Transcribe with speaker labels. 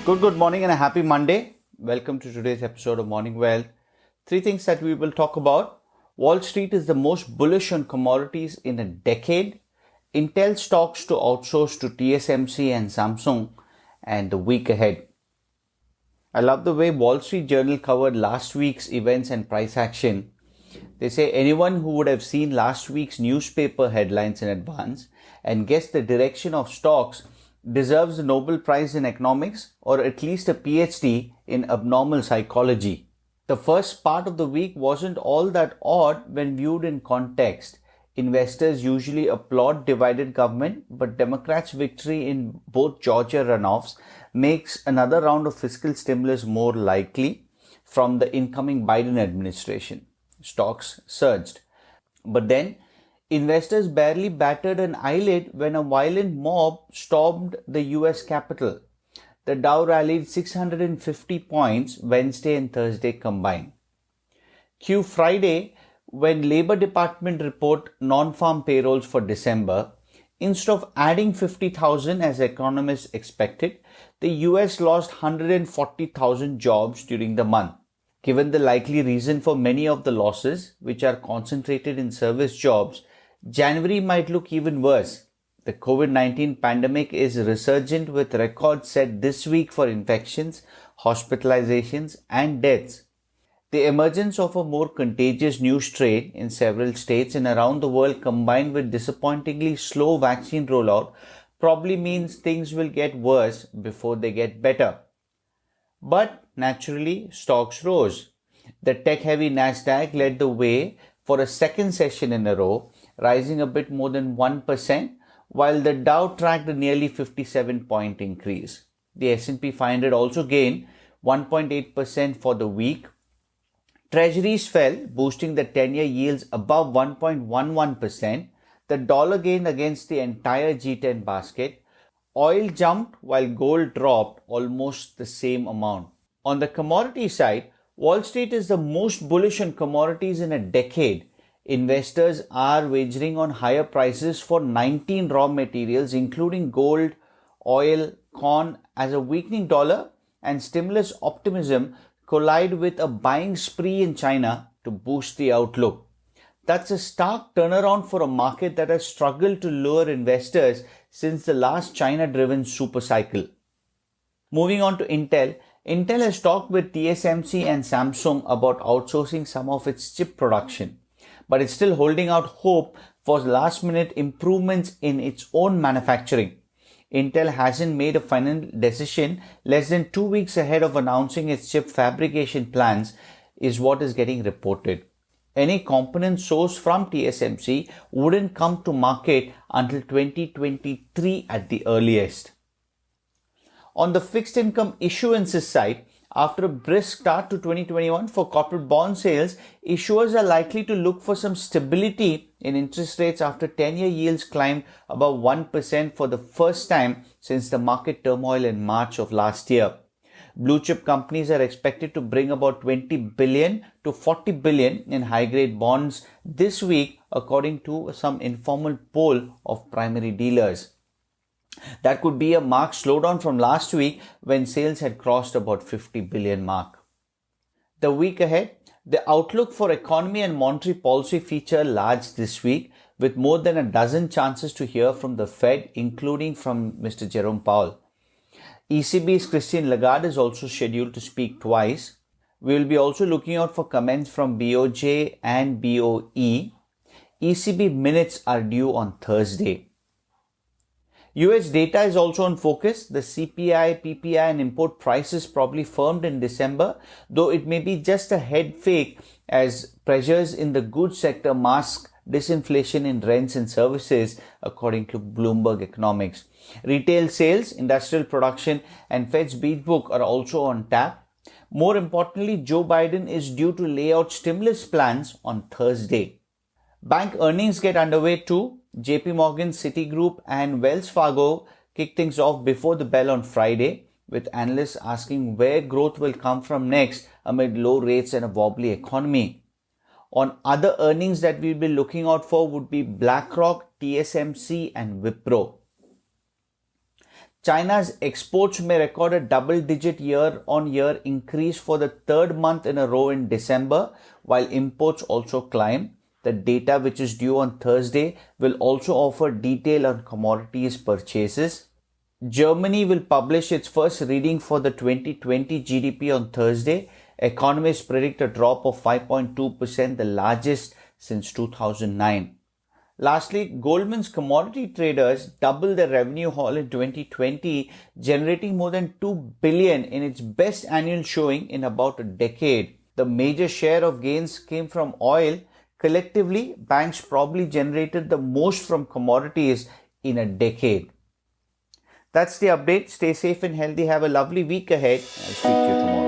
Speaker 1: Good morning and a happy Monday. Welcome to today's episode of Morning Wealth. Three things that we will talk about. Wall Street is the most bullish on commodities in a decade. Intel stocks to outsource to TSMC and Samsung, and the week ahead. I love the way Wall Street Journal covered last week's events and price action. They say anyone who would have seen last week's newspaper headlines in advance and guessed the direction of stocks deserves a Nobel Prize in economics or at least a PhD in abnormal psychology. The first part of the week wasn't all that odd when viewed in context. Investors usually applaud divided government, but Democrats' victory in both Georgia runoffs makes another round of fiscal stimulus more likely from the incoming Biden administration. Stocks surged. But then, investors barely batted an eyelid when a violent mob stormed the US Capitol. The Dow rallied 650 points Wednesday and Thursday combined. Q Friday, when Labor Department report non-farm payrolls for December, instead of adding 50,000 as economists expected, the US lost 140,000 jobs during the month. Given the likely reason for many of the losses, which are concentrated in service jobs, January might look even worse. The COVID-19 pandemic is resurgent with records set this week for infections, hospitalizations and deaths. The emergence of a more contagious new strain in several states and around the world combined with disappointingly slow vaccine rollout probably means things will get worse before they get better. But naturally, stocks rose. The tech-heavy Nasdaq led the way for a second session in a row, rising a bit more than 1%, while the Dow tracked a nearly 57-point increase. The S&P 500 also gained 1.8% for the week. Treasuries fell, boosting the 10-year yields above 1.11%. The dollar gained against the entire G10 basket. Oil jumped while gold dropped almost the same amount. On the commodity side, Wall Street is the most bullish on commodities in a decade. Investors are wagering on higher prices for 19 raw materials, including gold, oil, corn, as a weakening dollar and stimulus optimism collide with a buying spree in China to boost the outlook. That's a stark turnaround for a market that has struggled to lure investors since the last China-driven super cycle. Moving on to Intel. Intel has talked with TSMC and Samsung about outsourcing some of its chip production, but it's still holding out hope for last-minute improvements in its own manufacturing. Intel hasn't made a final decision less than 2 weeks ahead of announcing its chip fabrication plans, is what is getting reported. Any component sourced from TSMC wouldn't come to market until 2023 at the earliest. On the fixed income issuances side, after a brisk start to 2021 for corporate bond sales, issuers are likely to look for some stability in interest rates after 10-year yields climbed above 1% for the first time since the market turmoil in March of last year. Blue chip companies are expected to bring about 20 billion to 40 billion in high-grade bonds this week, according to some informal poll of primary dealers. That could be a marked slowdown from last week when sales had crossed about 50 billion mark. The week ahead, the outlook for economy and monetary policy feature large this week, with more than a dozen chances to hear from the Fed, including from Mr. Jerome Powell. ECB's Christine Lagarde is also scheduled to speak twice. We will be also looking out for comments from BOJ and BOE. ECB minutes are due on Thursday. US data is also on focus. The CPI, PPI and import prices probably firmed in December, though it may be just a head fake as pressures in the goods sector mask disinflation in rents and services, according to Bloomberg economics. Retail sales, industrial production and Fed's beat book are also on tap. More importantly, Joe Biden is due to lay out stimulus plans on Thursday. Bank earnings get underway too. JP Morgan, Citigroup and Wells Fargo kick things off before the bell on Friday, with analysts asking where growth will come from next amid low rates and a wobbly economy. On other earnings that we'll be looking out for would be BlackRock, TSMC and Wipro. China's exports may record a double-digit year-on-year increase for the third month in a row in December, while imports also climb. The data, which is due on Thursday, will also offer detail on commodities purchases. Germany will publish its first reading for the 2020 GDP on Thursday. Economists predict a drop of 5.2%, the largest since 2009. Lastly, Goldman's commodity traders doubled their revenue haul in 2020, generating more than $2 billion in its best annual showing in about a decade. The major share of gains came from oil. Collectively, banks probably generated the most from commodities in a decade. That's the update. Stay safe and healthy. Have a lovely week ahead. I'll speak to you tomorrow.